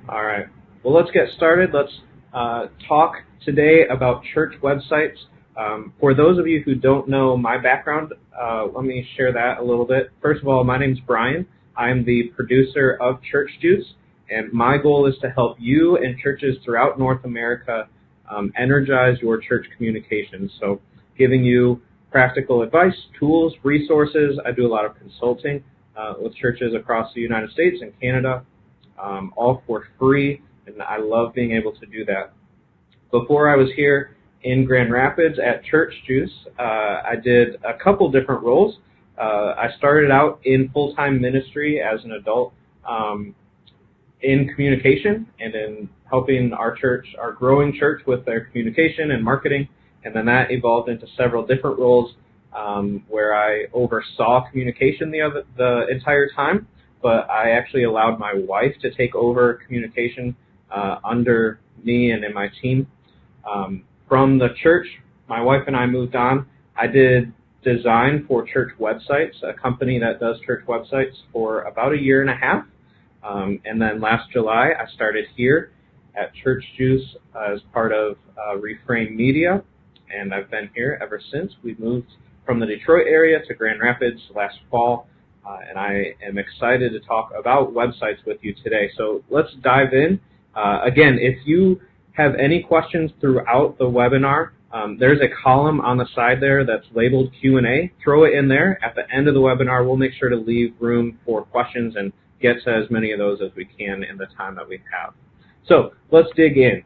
All right. Well, let's get started. Let's talk today about church websites. For those of you who don't know my background, let me share that a little bit. First of all, my name's Brian. I'm the producer of Church Juice, and my goal is to help you and churches throughout North America energize your church communications. So giving you practical advice, tools, resources. I do a lot of consulting with churches across the United States and Canada, all for free, and I love being able to do that. Before I was here in Grand Rapids at Church Juice, I did a couple different roles. I started out in full-time ministry as an adult in communication and in helping our church, our growing church, with their communication and marketing, and then that evolved into several different roles where I oversaw communication the entire time, but I actually allowed my wife to take over communication under me and in my team. From the church, my wife and I moved on. I did design for church websites, a company that does church websites, for about a year and a half. And then last July, I started here at Church Juice as part of Reframe Media, and I've been here ever since. We moved from the Detroit area to Grand Rapids last fall, and I am excited to talk about websites with you today. So let's dive in. Again, if you have any questions throughout the webinar, there's a column on the side there that's labeled Q&A. Throw it in there. At the end of the webinar, we'll make sure to leave room for questions and get to as many of those as we can in the time that we have. So let's dig in.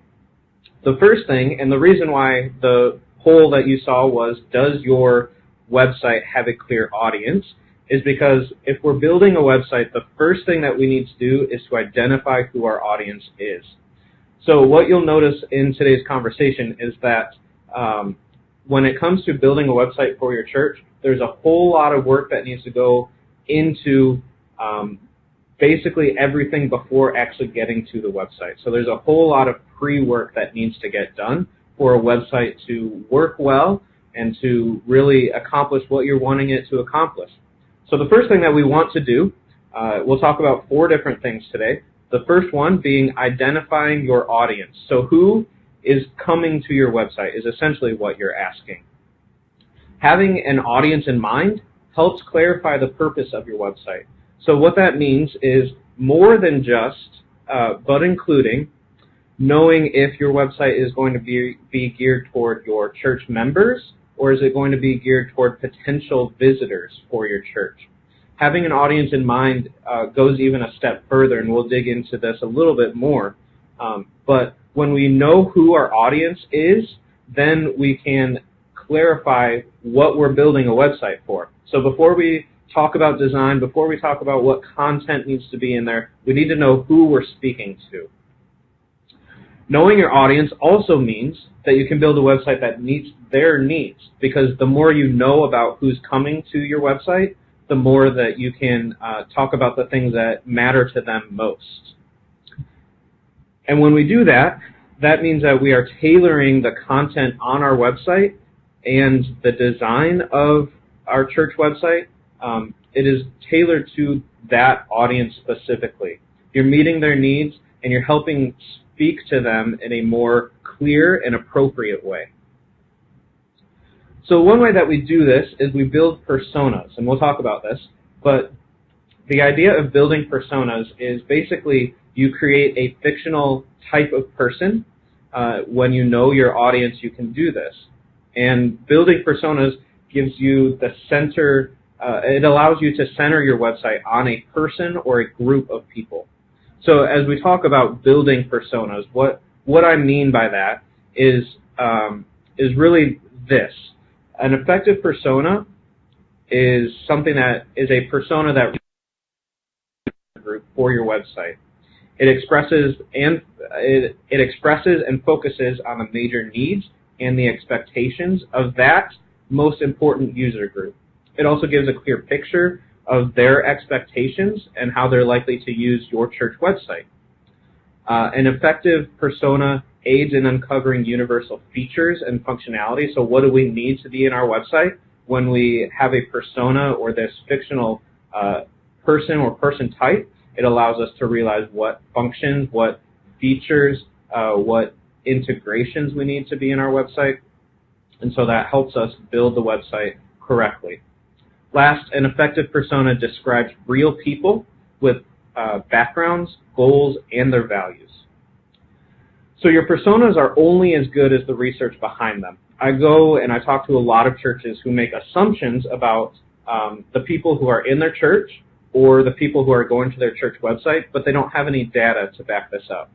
The first thing, and the reason why the poll that you saw was, does your website have a clear audience, is because if we're building a website, the first thing that we need to do is to identify who our audience is. So what you'll notice in today's conversation is that when it comes to building a website for your church, there's a whole lot of work that needs to go into basically everything before actually getting to the website. So there's a whole lot of pre-work that needs to get done for a website to work well and to really accomplish what you're wanting it to accomplish. So the first thing that we want to do, we'll talk about 4 different things today. The first one being identifying your audience. So who is coming to your website is essentially what you're asking. Having an audience in mind helps clarify the purpose of your website. So what that means is more than just, but including, knowing if your website is going to be geared toward your church members, or is it going to be geared toward potential visitors for your church. Having an audience in mind goes even a step further, and we'll dig into this a little bit more. But when we know who our audience is, then we can clarify what we're building a website for. So before we talk about design, before we talk about what content needs to be in there, we need to know who we're speaking to. Knowing your audience also means that you can build a website that meets their needs, because the more you know about who's coming to your website, the more that you can talk about the things that matter to them most. And when we do that, that means that we are tailoring the content on our website and the design of our church website. It is tailored to that audience specifically. You're meeting their needs, and you're helping speak to them in a more clear and appropriate way. So one way that we do this is we build personas, and we'll talk about this, but the idea of building personas is basically you create a fictional type of person. When you know your audience, you can do this. And building personas gives you the center, it allows you to center your website on a person or a group of people. So as we talk about building personas, what I mean by that is really this. An effective persona is something that is a persona that group for your website. It expresses and focuses on the major needs and the expectations of that most important user group. It also gives a clear picture of their expectations and how they're likely to use your church website. An effective persona aids in uncovering universal features and functionality. So what do we need to be in our website? When we have a persona or this fictional person or person type, it allows us to realize what functions, what features, what integrations we need to be in our website, and so that helps us build the website correctly. Last, an effective persona describes real people with backgrounds, goals, and their values. So your personas are only as good as the research behind them. I go and I talk to a lot of churches who make assumptions about the people who are in their church or the people who are going to their church website, but they don't have any data to back this up.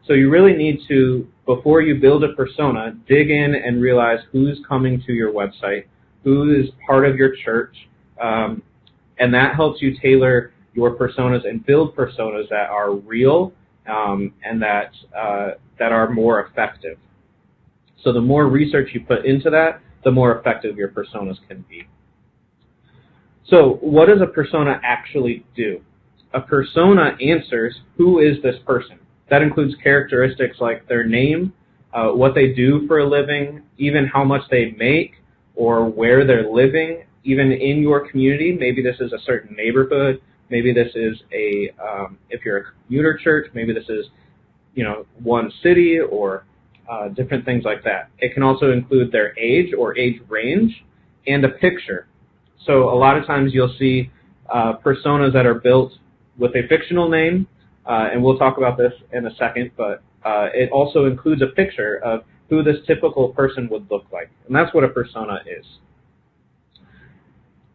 So you really need to, before you build a persona, dig in and realize who's coming to your website, who is part of your church, and that helps you tailor your personas and build personas that are real and that are more effective. So the more research you put into that, the more effective your personas can be. So what does a persona actually do? A persona answers, who is this person? That includes characteristics like their name, what they do for a living, even how much they make, or where they're living, even in your community. Maybe this is a certain neighborhood. Maybe this is if you're a commuter church, maybe this is, one city or different things like that. It can also include their age or age range and a picture. So a lot of times you'll see personas that are built with a fictional name, and we'll talk about this in a second, but it also includes a picture of who this typical person would look like. And that's what a persona is.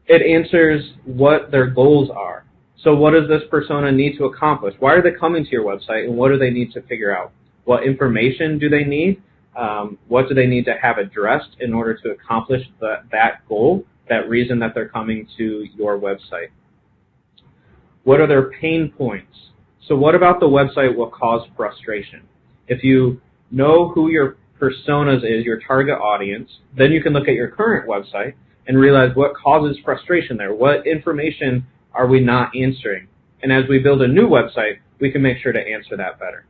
It answers what their goals are. So what does this persona need to accomplish? Why are they coming to your website, and what do they need to figure out? What information do they need? What do they need to have addressed in order to accomplish that goal, that reason that they're coming to your website? What are their pain points? So what about the website will cause frustration? If you know who your personas is, your target audience, then you can look at your current website and realize what causes frustration there. What information are we not answering? And as we build a new website, we can make sure to answer that better.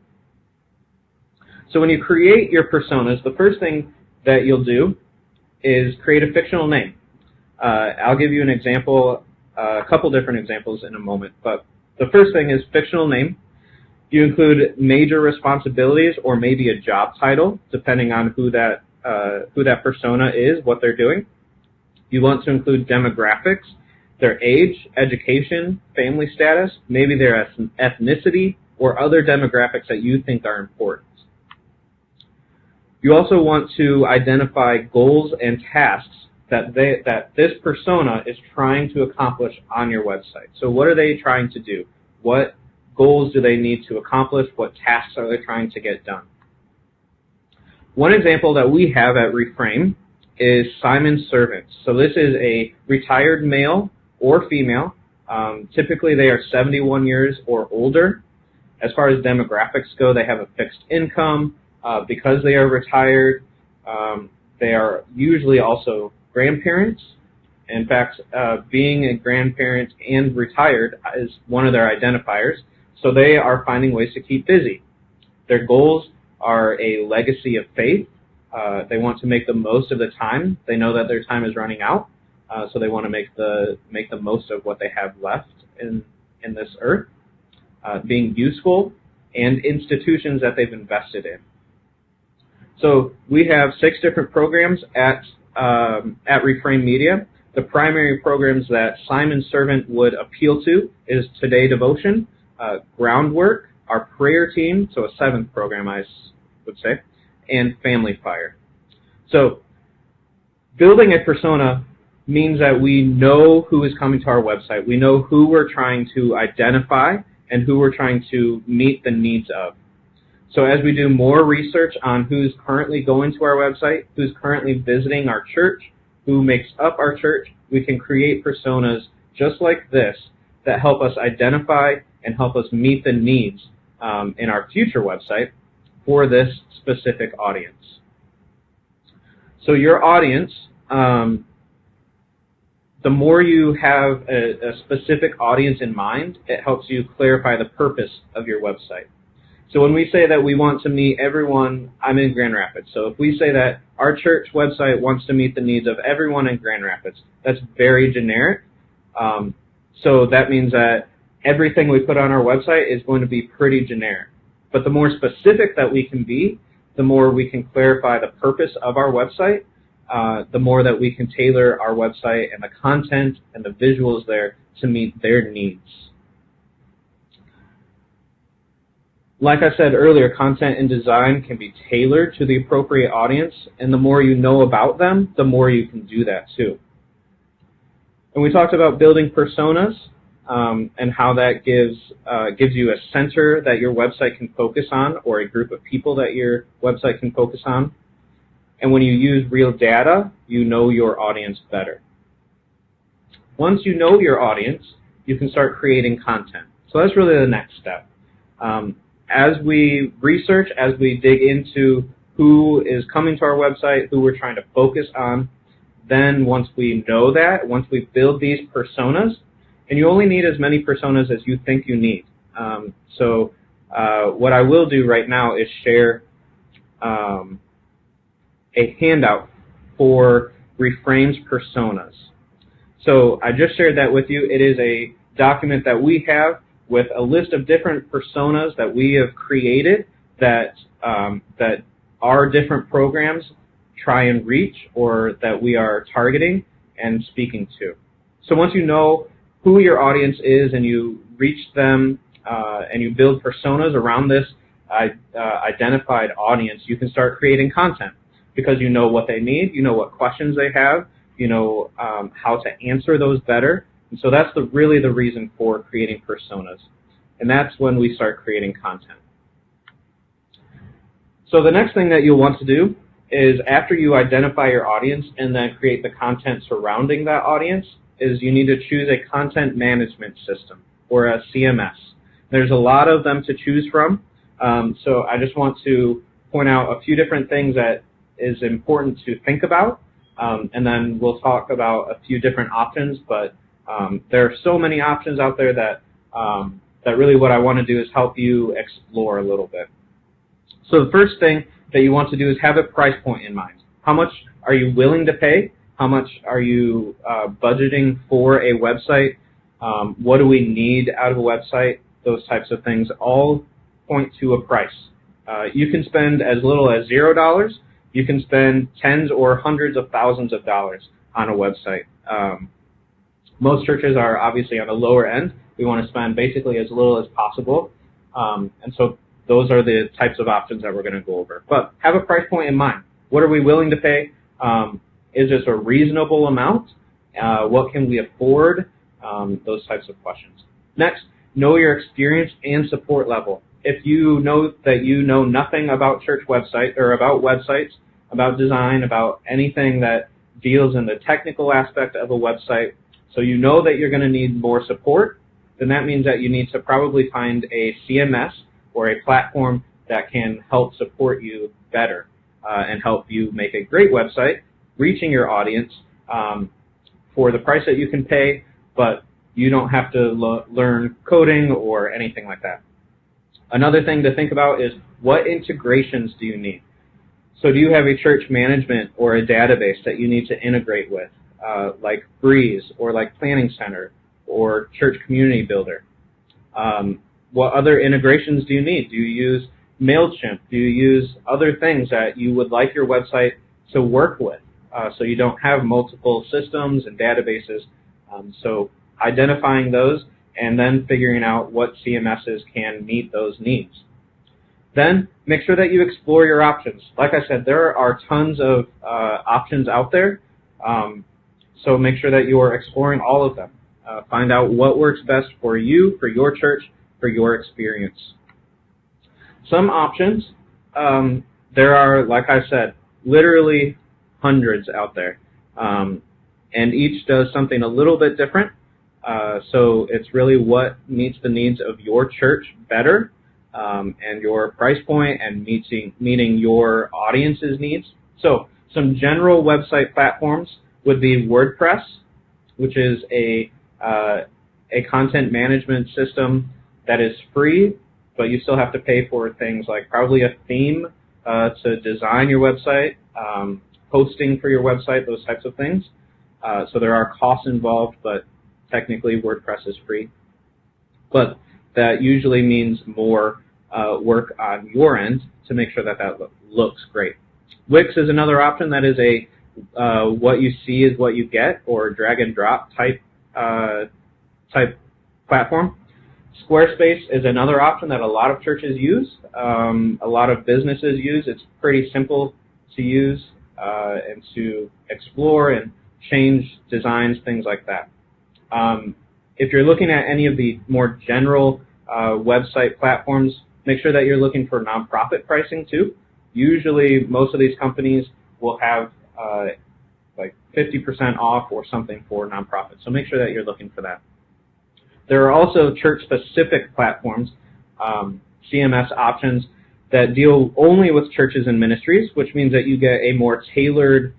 So when you create your personas, the first thing that you'll do is create a fictional name. I'll give you an example, a couple different examples in a moment, but the first thing is fictional name. You include major responsibilities or maybe a job title, depending on who that persona is, what they're doing. You want to include demographics, their age, education, family status, maybe their ethnicity, or other demographics that you think are important. You also want to identify goals and tasks that this persona is trying to accomplish on your website. So what are they trying to do? What goals do they need to accomplish? What tasks are they trying to get done? One example that we have at Reframe is Simon's Servants. So this is a retired male or female. Typically they are 71 years or older. As far as demographics go, they have a fixed income. Because they are retired, they are usually also grandparents. In fact, being a grandparent and retired is one of their identifiers. So they are finding ways to keep busy. Their goals are a legacy of faith. They want to make the most of the time. They know that their time is running out, so they want to make the most of what they have left in this earth. Being useful, and institutions that they've invested in. So we have 6 different programs at Reframe Media. The primary programs that Simon's Servant would appeal to is Today Devotion, Groundwork, our prayer team, so a 7th program I would say, and Family Fire. So building a persona means that we know who is coming to our website. We know who we're trying to identify and who we're trying to meet the needs of. So as we do more research on who's currently going to our website, who's currently visiting our church, who makes up our church, we can create personas just like this that help us identify and help us meet the needs in our future website for this specific audience. So your audience, the more you have a specific audience in mind, it helps you clarify the purpose of your website. So when we say that we want to meet everyone, I'm in Grand Rapids. So if we say that our church website wants to meet the needs of everyone in Grand Rapids, that's very generic. So that means that everything we put on our website is going to be pretty generic. But the more specific that we can be, the more we can clarify the purpose of our website, the more that we can tailor our website and the content and the visuals there to meet their needs. Like I said earlier, content and design can be tailored to the appropriate audience, and the more you know about them, the more you can do that too. And we talked about building personas and how that gives you a center that your website can focus on, or a group of people that your website can focus on. And when you use real data, you know your audience better. Once you know your audience, you can start creating content. So that's really the next step. As we research, as we dig into who is coming to our website, who we're trying to focus on, then once we know that, once we build these personas, and you only need as many personas as you think you need. So what I will do right now is share a handout for Reframe's personas. So I just shared that with you. It is a document that we have with a list of different personas that we have created that that our different programs try and reach, or that we are targeting and speaking to. So once you know who your audience is and you reach them and you build personas around this identified audience, you can start creating content because you know what they need, you know what questions they have, you know how to answer those better. And so that's really the reason for creating personas. And that's when we start creating content. So the next thing that you'll want to do is, after you identify your audience and then create the content surrounding that audience, is you need to choose a content management system, or a CMS. There's a lot of them to choose from. So I just want to point out a few different things that is important to think about. And then we'll talk about a few different options, but there are so many options out there that that really what I want to do is help you explore a little bit. So the first thing that you want to do is have a price point in mind. How much are you willing to pay? How much are you budgeting for a website? What do we need out of a website? Those types of things all point to a price. You can spend as little as $0. You can spend tens or hundreds of thousands of dollars on a website. Most churches are obviously on the lower end. We want to spend basically as little as possible. And so those are the types of options that we're going to go over. But have a price point in mind. What are we willing to pay? Is this a reasonable amount? What can we afford? Those types of questions. Next, know your experience and support level. If you know that you know nothing about church website, or about websites, about design, about anything that deals in the technical aspect of a website, so you know that you're going to need more support, then that means that you need to probably find a CMS or a platform that can help support you better and help you make a great website, reaching your audience for the price that you can pay, but you don't have to learn coding or anything like that. Another thing to think about is, what integrations do you need? So do you have a church management or a database that you need to integrate with, like Breeze or like Planning Center or Church Community Builder? What other integrations do you need? Do you use MailChimp? Do you use other things that you would like your website to work with so you don't have multiple systems and databases? So identifying those and then figuring out what CMSs can meet those needs. Then make sure that you explore your options. Like I said, there are tons of options out there, so make sure that you are exploring all of them. Find out what works best for you, for your church, for your experience. Some options, there are, like I said, literally hundreds out there, and each does something a little bit different. So it's really what meets the needs of your church better, and your price point, and meeting your audience's needs. So some general website platforms would be WordPress, which is a content management system that is free, but you still have to pay for things like probably a theme to design your website, hosting for your website, those types of things. So there are costs involved, but technically WordPress is free. But that usually means more work on your end to make sure that that looks great. Wix is another option that is a what you see is what you get, or drag and drop type platform. Squarespace is another option that a lot of churches use, a lot of businesses use. It's pretty simple to use and to explore and change designs, things like that. If you're looking at any of the more general website platforms, make sure that you're looking for nonprofit pricing too. Usually most of these companies will have like 50% off or something for nonprofits, so make sure that you're looking for that. There are also church-specific platforms, CMS options, that deal only with churches and ministries, which means that you get a more tailored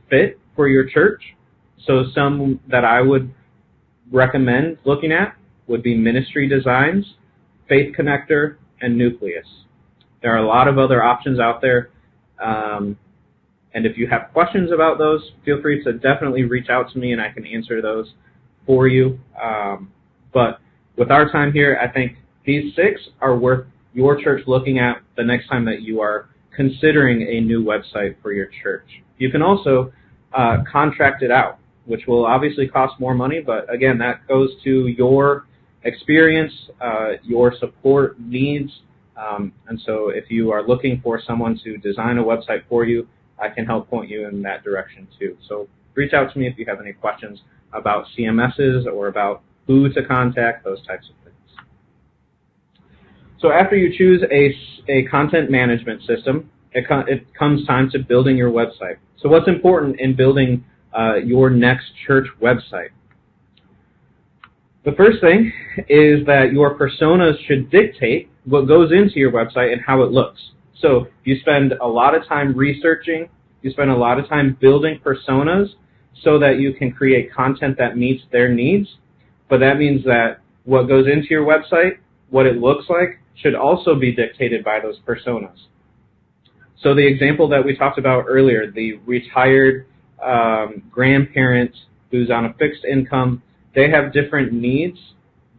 fit for your church. So some that I would recommend looking at would be Ministry Designs, Faith Connector, and Nucleus. There are a lot of other options out there, and if you have questions about those, feel free to definitely reach out to me and I can answer those for you. But with our time here, I think these 6 are worth your church looking at the next time that you are considering a new website for your church. You can also contract it out, which will obviously cost more money, but again, that goes to your experience, your support needs, and so if you are looking for someone to design a website for you, I can help point you in that direction too. So reach out to me if you have any questions about CMSs or about who to contact, those types of things. So after you choose a content management system, it comes time to building your website. So what's important in building your next church website? The first thing is that your personas should dictate what goes into your website and how it looks. So you spend a lot of time researching, you spend a lot of time building personas so that you can create content that meets their needs, but that means that what goes into your website, what it looks like, should also be dictated by those personas. So the example that we talked about earlier, the retired grandparent who's on a fixed income, they have different needs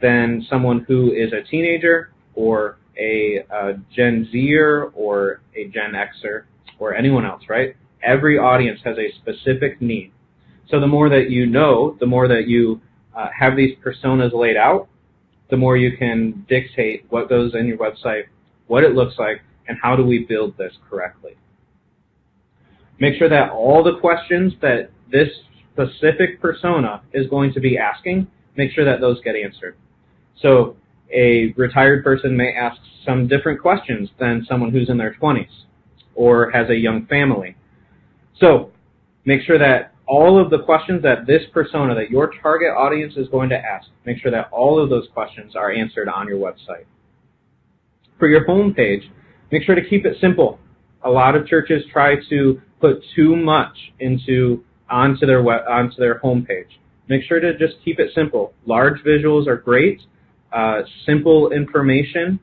than someone who is a teenager or a Gen Zer or a Gen Xer or anyone else, right? Every audience has a specific need. So the more that you know, the more that you have these personas laid out, the more you can dictate what goes in your website, what it looks like, and how do we build this correctly. Make sure that all the questions that this specific persona is going to be asking, make sure that those get answered. So a retired person may ask some different questions than someone who's in their 20s or has a young family. So make sure that all of the questions that this persona, that your target audience is going to ask, make sure that all of those questions are answered on your website. For your home page, make sure to keep it simple. A lot of churches try to put too much onto their home page. Make sure to just keep it simple. Large visuals are great, simple information,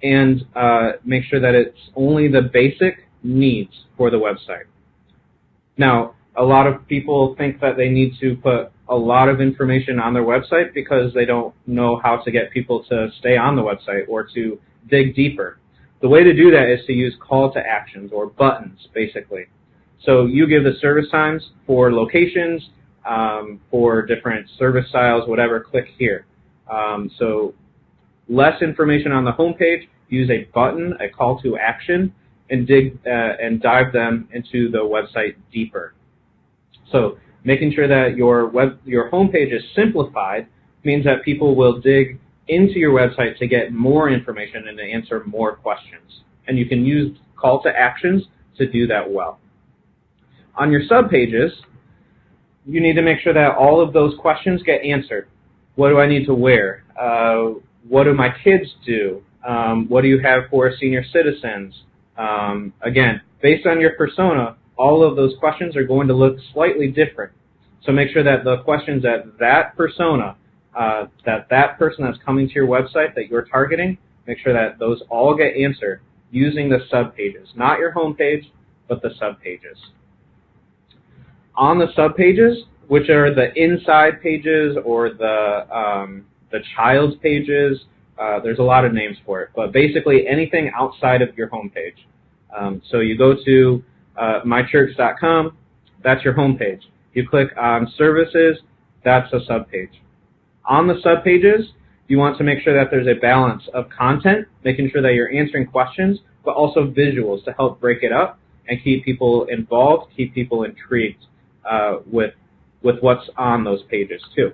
and make sure that it's only the basic needs for the website. Now, a lot of people think that they need to put a lot of information on their website because they don't know how to get people to stay on the website or to dig deeper. The way to do that is to use call to actions or buttons, basically. So you give the service times for locations, for different service styles, whatever, click here. So less information on the home page, use a button, a call to action, and dive them into the website deeper. So making sure that your home page is simplified means that people will dig into your website to get more information and to answer more questions. And you can use call to actions to do that well. On your subpages, you need to make sure that all of those questions get answered. What do I need to wear? What do my kids do? What do you have for senior citizens? Again, based on your persona, all of those questions are going to look slightly different. So make sure that the questions that persona, that person that's coming to your website that you're targeting, make sure that those all get answered using the subpages. Not your home page, but the subpages. On the subpages, which are the inside pages or the child's pages, There's a lot of names for it, but basically anything outside of your homepage. So you go to mychurch.com, that's your homepage. You click on services, that's a subpage. On the subpages, you want to make sure that there's a balance of content, making sure that you're answering questions, but also visuals to help break it up and keep people involved, keep people intrigued with what's on those pages too.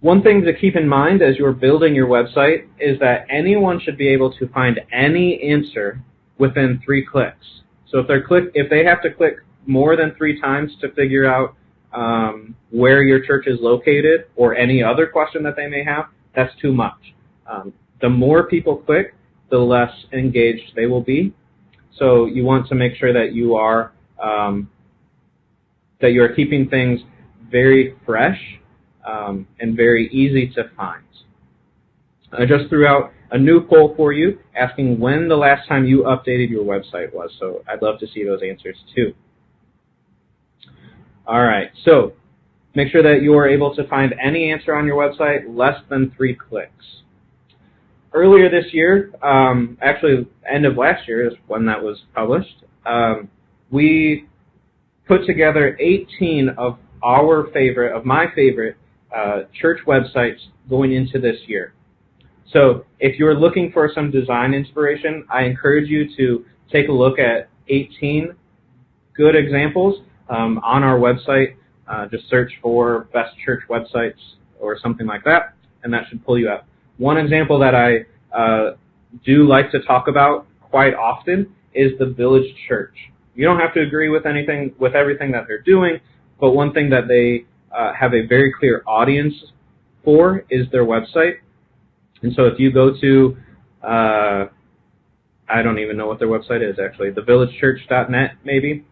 One thing to keep in mind as you're building your website is that anyone should be able to find any answer within 3 clicks. So if they have to click more than 3 times to figure out where your church is located or any other question that they may have, that's too much. The more people click, the less engaged they will be. So you want to make sure that you are keeping things very fresh and very easy to find. I just threw out a new poll for you asking when the last time you updated your website was, so I'd love to see those answers too. All right, so make sure that you are able to find any answer on your website less than 3 clicks. Earlier this year, actually end of last year is when that was published, we put together 18 of my favorite church websites going into this year. So if you're looking for some design inspiration, I encourage you to take a look at 18 good examples on our website. Just search for best church websites or something like that, and that should pull you up. One example that I do like to talk about quite often is the Village Church. You don't have to agree with everything that they're doing, but one thing that they have a very clear audience for is their website. And so if you go to, I don't even know what their website is actually, thevillagechurch.net maybe,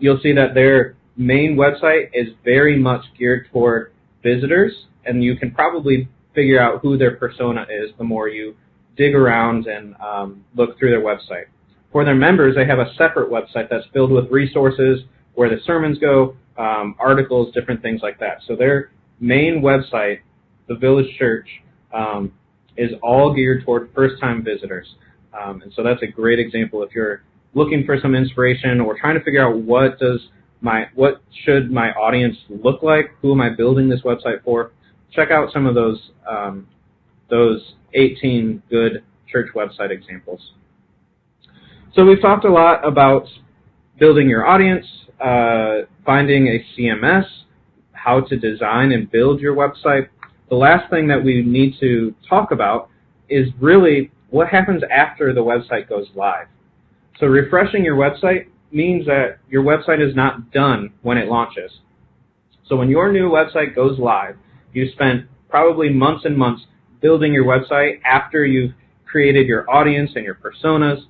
you'll see that their main website is very much geared toward visitors, and you can probably figure out who their persona is the more you dig around and look through their website. For their members, they have a separate website that's filled with resources where the sermons go, articles, different things like that. So their main website, the Village Church, is all geared toward first-time visitors. And so that's a great example if you're looking for some inspiration or trying to figure out what should my audience look like, who am I building this website for. Check out some of those 18 good church website examples. So we've talked a lot about building your audience, finding a CMS, how to design and build your website. The last thing that we need to talk about is really what happens after the website goes live. So refreshing your website means that your website is not done when it launches. So when your new website goes live, you spent probably months and months building your website after you've created your audience and your personas.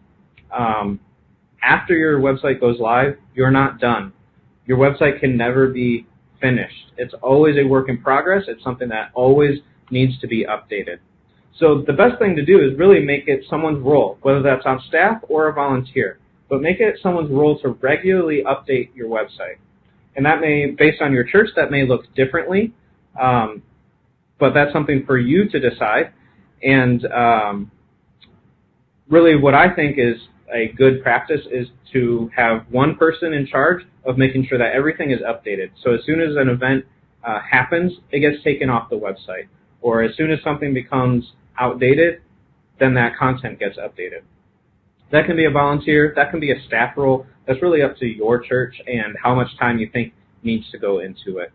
After your website goes live, you're not done. Your website can never be finished. It's always a work in progress. It's something that always needs to be updated. So the best thing to do is really make it someone's role, whether that's on staff or a volunteer. But make it someone's role to regularly update your website. And that may, based on your church, that may look differently. But that's something for you to decide. And really what I think is a good practice is to have one person in charge of making sure that everything is updated. So as soon as an event happens, it gets taken off the website. Or as soon as something becomes outdated, then that content gets updated. That can be a volunteer, that can be a staff role. That's really up to your church and how much time you think needs to go into it.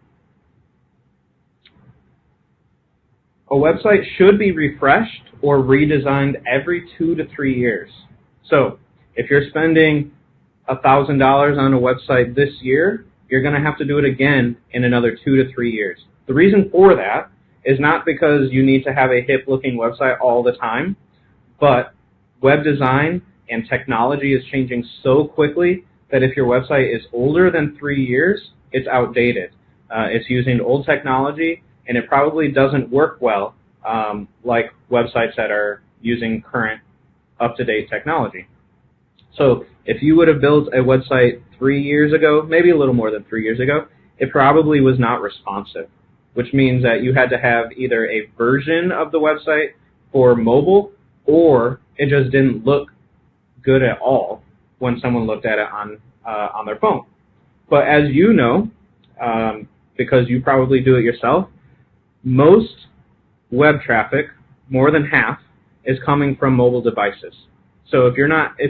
A website should be refreshed or redesigned every 2 to 3 years. So if you're spending $1,000 on a website this year, you're going to have to do it again in another 2 to 3 years. The reason for that is not because you need to have a hip-looking website all the time, but web design and technology is changing so quickly that if your website is older than 3 years, it's outdated. It's using old technology, and it probably doesn't work well like websites that are using current up-to-date technology. So if you would have built a website 3 years ago, maybe a little more than 3 years ago, it probably was not responsive. which means that you had to have either a version of the website for mobile, or it just didn't look good at all when someone looked at it on their phone. But as you know, because you probably do it yourself, most web traffic, more than half, is coming from mobile devices. So if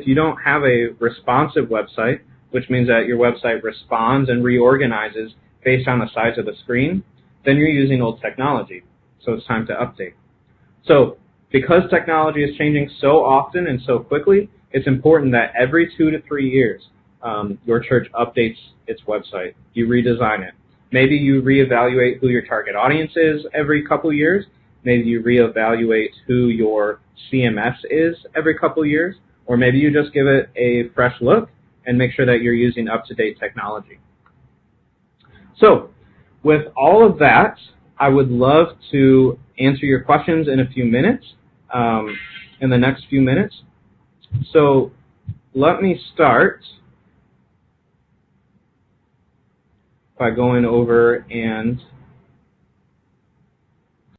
you don't have a responsive website, which means that your website responds and reorganizes based on the size of the screen, then you're using old technology. So it's time to update. So because technology is changing so often and so quickly, it's important that every 2 to 3 years, your church updates its website. You redesign it. Maybe you reevaluate who your target audience is every couple years. Maybe you reevaluate who your CMS is every couple years. Or maybe you just give it a fresh look and make sure that you're using up-to-date technology. So with all of that, I would love to answer your questions in a few minutes, in the next few minutes. So let me start by going over and